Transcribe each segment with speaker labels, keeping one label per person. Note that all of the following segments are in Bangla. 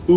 Speaker 1: এক,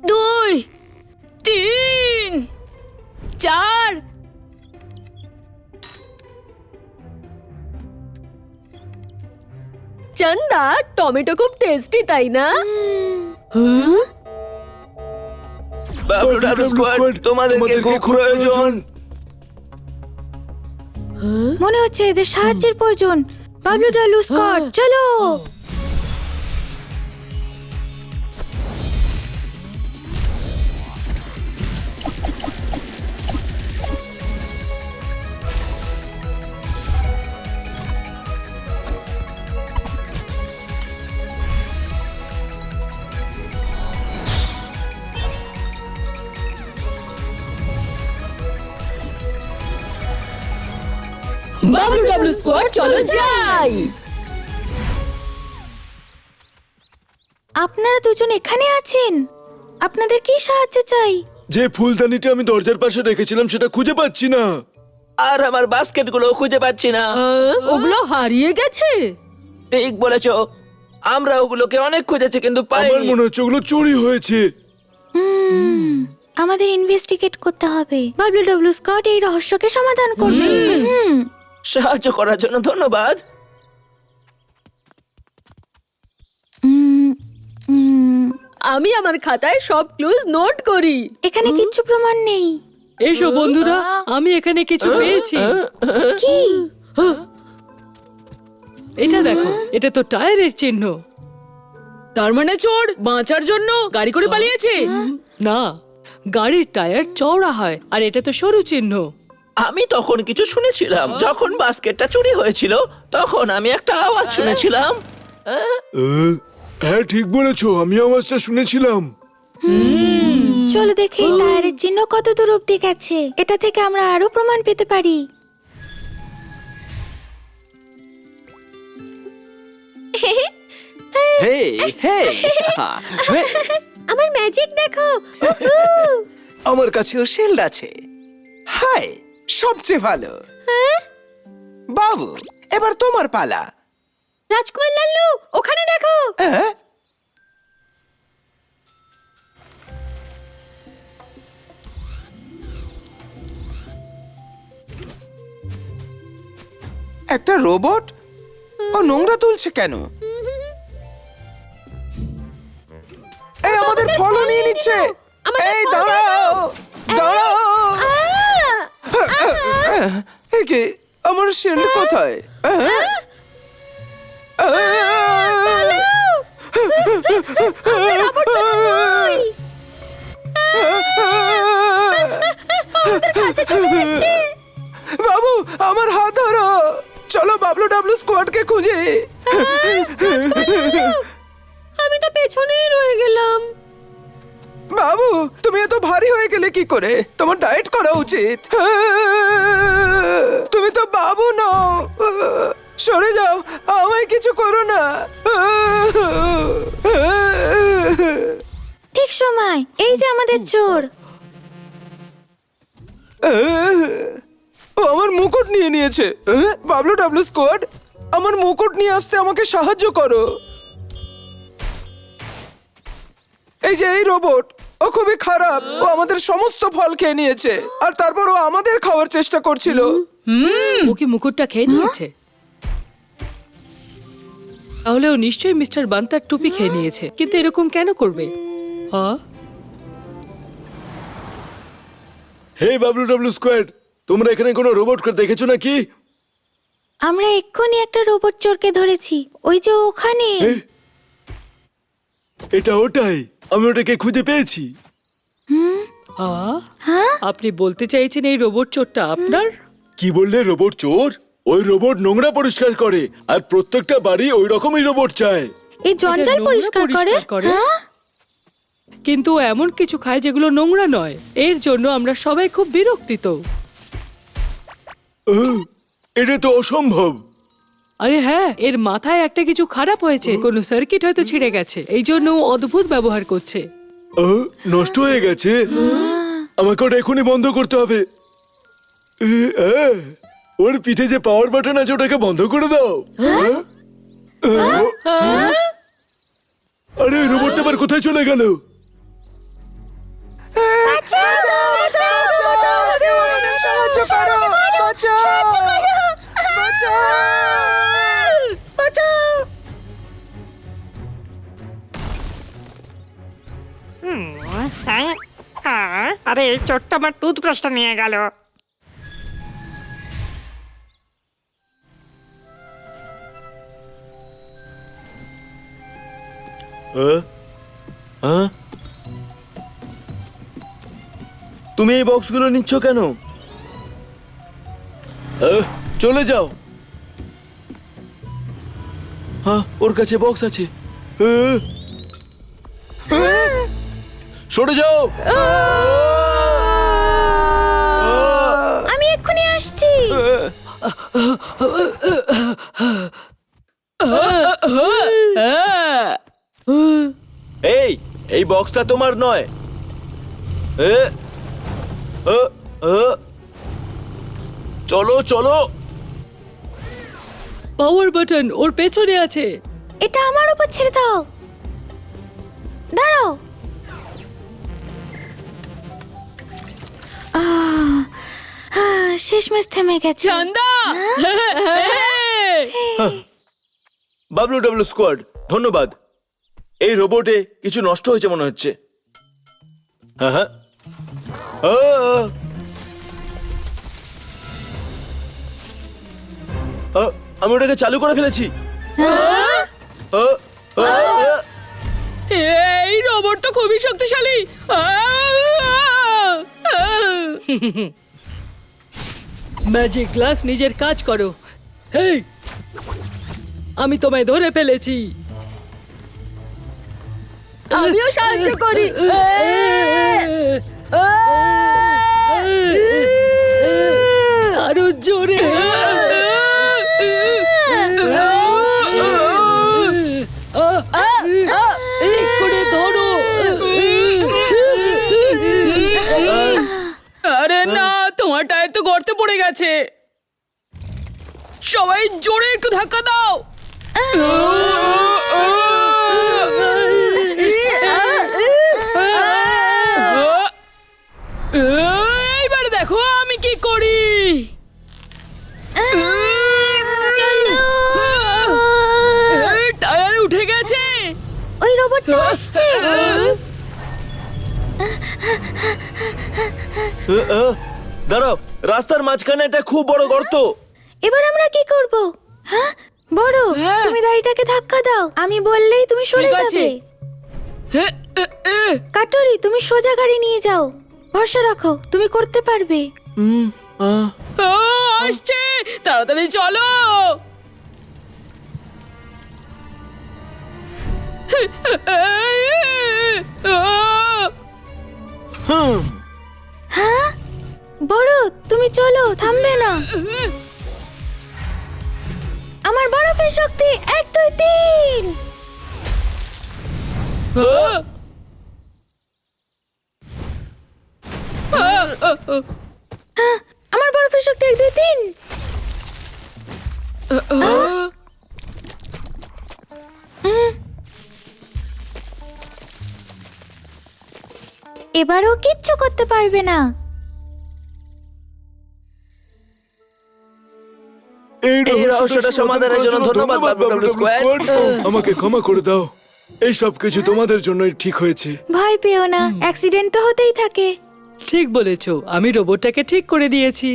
Speaker 1: দুই, তিন, চার। চন্দা, টমেটো খুব টেস্টি, তাই না?
Speaker 2: বাবলু ডাবলু স্কোয়াড, তোমাদেরকে খুব প্রয়োজন।
Speaker 3: মনে হচ্ছে এদের সাহায্যের প্রয়োজন। বাবলু ডাবলু স্কোয়াড, চলো।
Speaker 1: বাবলু ডাবলু স্কোয়াড, চলো যাই।
Speaker 3: আপনারা দুজন এখানে আছেন, আপনাদের কি সাহায্য চাই?
Speaker 4: যে ফুলদানিটা আমি দরজার পাশে রেখেছিলাম সেটা খুঁজে পাচ্ছি না।
Speaker 2: আর আমার বাস্কেটগুলো খুঁজে পাচ্ছি না।
Speaker 1: ওগুলো হারিয়ে গেছে।
Speaker 2: ঠিক বলেছো, আমরা ওগুলোকে অনেক খুঁজেছি কিন্তু
Speaker 4: আমার
Speaker 2: পাইনি।
Speaker 4: মনে হচ্ছে ওগুলো চুরি হয়েছে।
Speaker 3: আমাদের ইনভেস্টিগেট করতে হবে। বাবলু ডাবলু স্কোয়াড এই রহস্যকে সমাধান করবে।
Speaker 2: সাহায্য করার জন্য ধন্যবাদ।
Speaker 1: আমি আমার খাতায় সব ক্লুজ নোট করি।
Speaker 3: এখানে কিচ্ছু প্রমাণ নেই।
Speaker 5: এসো বন্ধুরা, আমি এখানে কিছু পেয়েছি।
Speaker 3: কি?
Speaker 5: এটা দেখো, এটা তো টায়ারের চিহ্ন।
Speaker 1: তার মানে চোর বাঁচার জন্য গাড়ি করে পালিয়েছে।
Speaker 5: না, গাড়ির টায়ার চওড়া হয় আর এটা তো সরু চিহ্ন।
Speaker 2: আমি তখন কিছু শুনেছিলাম, যখন বাস্কেটটা চুরি হয়েছিল তখন আমি একটা আওয়াজ শুনেছিলাম।
Speaker 4: হ্যাঁ ঠিক বলেছো, আমি আওয়াজটা শুনেছিলাম।
Speaker 3: চলো দেখি এই টায়ারের চিহ্ন কত দূর অব্দি গেছে। এটা থেকে আমরা আরো প্রমাণ পেতে পারি।
Speaker 6: হেই হেই
Speaker 3: আমার ম্যাজিক দেখো।
Speaker 6: আমার কাছেও শিল্ড আছে। হাই, সবচেয়ে ভালো। বাবু, এবার তোমার পালা।
Speaker 3: রাজকুমার লাল্লু, ওখানে দেখো।
Speaker 6: হ্যাঁ? একটা রোবট ও নোংরা তুলছে কেন? এই আমাদের ফলও নিয়ে নিচ্ছে। এই দাঁড়াও, দাঁড়াও। একে আমার শিল্ড কোথায়? বাবু, আমার হাত ধরো। চলো বাবলু ডাবলু স্কোয়াডকে খুঁজে।
Speaker 1: আমি তো পেছনেই রয়ে গেলাম।
Speaker 6: বাবু, তুমি এত ভারী হয়ে গেলে কি করে? তোমার ডায়েট করা উচিত। তুমি তো বাবু নও। সরে যাও, আমায় কিছু করো না।
Speaker 3: ঠিক সময়, এই যে আমাদের চোর।
Speaker 6: ও আমার মুকুট নিয়ে নিয়েছে। বাবলু ডাবলু স্কোয়াড, আমার মুকুট নিয়ে আসতে আমাকে সাহায্য করো। এই যে এই রোবট, ও খুবই খারাপ। ও আমাদের সমস্ত ফল খেয়ে নিয়েছে আর তারপর ও আমাদের খাওয়ার চেষ্টা করছিল।
Speaker 5: ও কি মুকুটটা খেয়ে নিয়েছে? তাহলে ও নিশ্চয়ই মিস্টার বান্তার টুপি খেয়ে নিয়েছে। কিন্তু এরকম কেন করবে? হ্যাঁ,
Speaker 4: হে বাবলু ডাবলু স্কোয়াড, তোমরা এখানে কোনো রোবটকে দেখেছো নাকি?
Speaker 3: আমরা এক্ষুনি একটা রোবট চোরকে ধরেছি, ওই যে ওখানে।
Speaker 4: এটা ওটাই, আমি ওটাকে খুঁজে পেয়েছি।
Speaker 5: হ্যাঁ? আপনি বলতে চাইছেন এই রোবট চোরটা আপনার?
Speaker 4: কি বললে, রোবট চোর? ওই রোবট নোংরা পরিষ্কার করে আর প্রত্যেকটা বাড়ি ওই রকমই রোবট চায়।
Speaker 3: এই জঞ্জাল
Speaker 5: নোংরা
Speaker 3: পরিষ্কার করে। হ্যাঁ?
Speaker 5: কিন্তু ও এমন কিছু খায় যেগুলো নোংরা নয়। এর জন্য আমরা সবাই খুব বিরক্তিত।
Speaker 4: এটা তো অসম্ভব।
Speaker 5: আরে হ্যাঁ, এর মাথায় একটা কিছু খারাপ হয়েছে, কোনো সার্কিট হয়তো ছিঁড়ে গেছে, এই জন্য ও অদ্ভুত ব্যবহার করছে।
Speaker 4: নষ্ট হয়ে গেছে। আমাকে ওটা এখনই বন্ধ করতে হবে। ওর পিঠে যে পাওয়ার বাটন আছে ওটাকে বন্ধ করে দাও। আরে রোবটটা আবার কোথায় চলে গেল?
Speaker 6: সাহায্য করো, বাঁচাও।
Speaker 7: আরে এই ছোট্ট আমার টুথব্রাশটা নিয়ে গেল।
Speaker 4: তুমি এই বক্সগুলো নিচ্ছ কেন? চলে যাও। হ্যাঁ, ওর কাছে বক্স আছে। সরে যাও।
Speaker 3: আমি এক্ষুনি আসছি।
Speaker 4: এই বক্সটা তোমার নয়। চলো চলো।
Speaker 5: পাওয়ার বাটন ওর পেছনে আছে।
Speaker 3: এটা আমার উপর ছেড়ে দাও। দাঁড়াও। শেষমেশ থেমে গেছে।
Speaker 1: চান্দা
Speaker 4: বাবলু ডাবলু স্কোয়াড, ধন্যবাদ। এই রোবটে কিছু নষ্ট হয়েছে মনে হচ্ছে। হ্যাঁ হ্যাঁ। আমি ওটাকে চালু করে ফেলেছি।
Speaker 1: এই রোবট তো খুবই শক্তিশালী।
Speaker 5: ম্যাজিক গ্লাস নিজের কাজ করো। হেই, আমি তোমায় ধরে ফেলেছি।
Speaker 1: আমিও সাহায্য করি।
Speaker 5: আরো জোরে। ঠিক করে ধরো।
Speaker 1: আরে না, তোমার টায়ার তো গর্তে পড়ে গেছে। সবাই জোরে একটু ধাক্কা দাও। এইবার দেখো আমি কি করি। টায়ার উঠে গেছে।
Speaker 3: ওই রোবটটা আসছে।
Speaker 4: দাঁড়াও, রাস্তার মাঝখানে একটা খুব বড় গর্ত।
Speaker 3: এবার আমরা কি করব? হ্যাঁ বড়, তুমি গাড়িটাকে ধাক্কা দাও। আমি বললেই তুমি সরে
Speaker 1: ঠিক আছে।
Speaker 3: যাবে। কাটরি, তুমি সোজা গাড়ি নিয়ে যাও। ভরসা রাখো, তুমি করতে পারবে।
Speaker 1: আসছে, তাড়াতাড়ি চলো।
Speaker 3: হ্যাঁ বড়, তুমি চলো, থামবে না। আমার বরফের শক্তি 1 2 3। আমার বরফের শক্তি 1 2 3। এবারও কিচ্ছু করতে পারবে না।
Speaker 4: এই
Speaker 2: রহস্যটা সমাধানের জন্য ধন্যবাদ বাবলু ডাবলু স্কোয়াড।
Speaker 4: আমাকে ক্ষমা করে দাও। এই সব কিছু তোমাদের জন্যই ঠিক হয়েছে।
Speaker 3: ভয় পেও না, অ্যাক্সিডেন্ট তো হতেই থাকে।
Speaker 5: ঠিক বলেছো, আমি রোবটটাকে ঠিক করে দিয়েছি।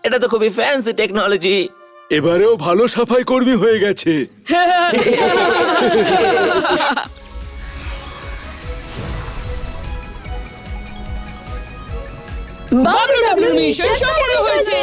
Speaker 2: এটা তো খুবই ফ্যান্সি টেকনোলজি।
Speaker 4: এবারেও ভালো সাফাই কর্মী হয়ে গেছে।
Speaker 1: বাবলু ডাবলু মিশন সফল হয়েছে।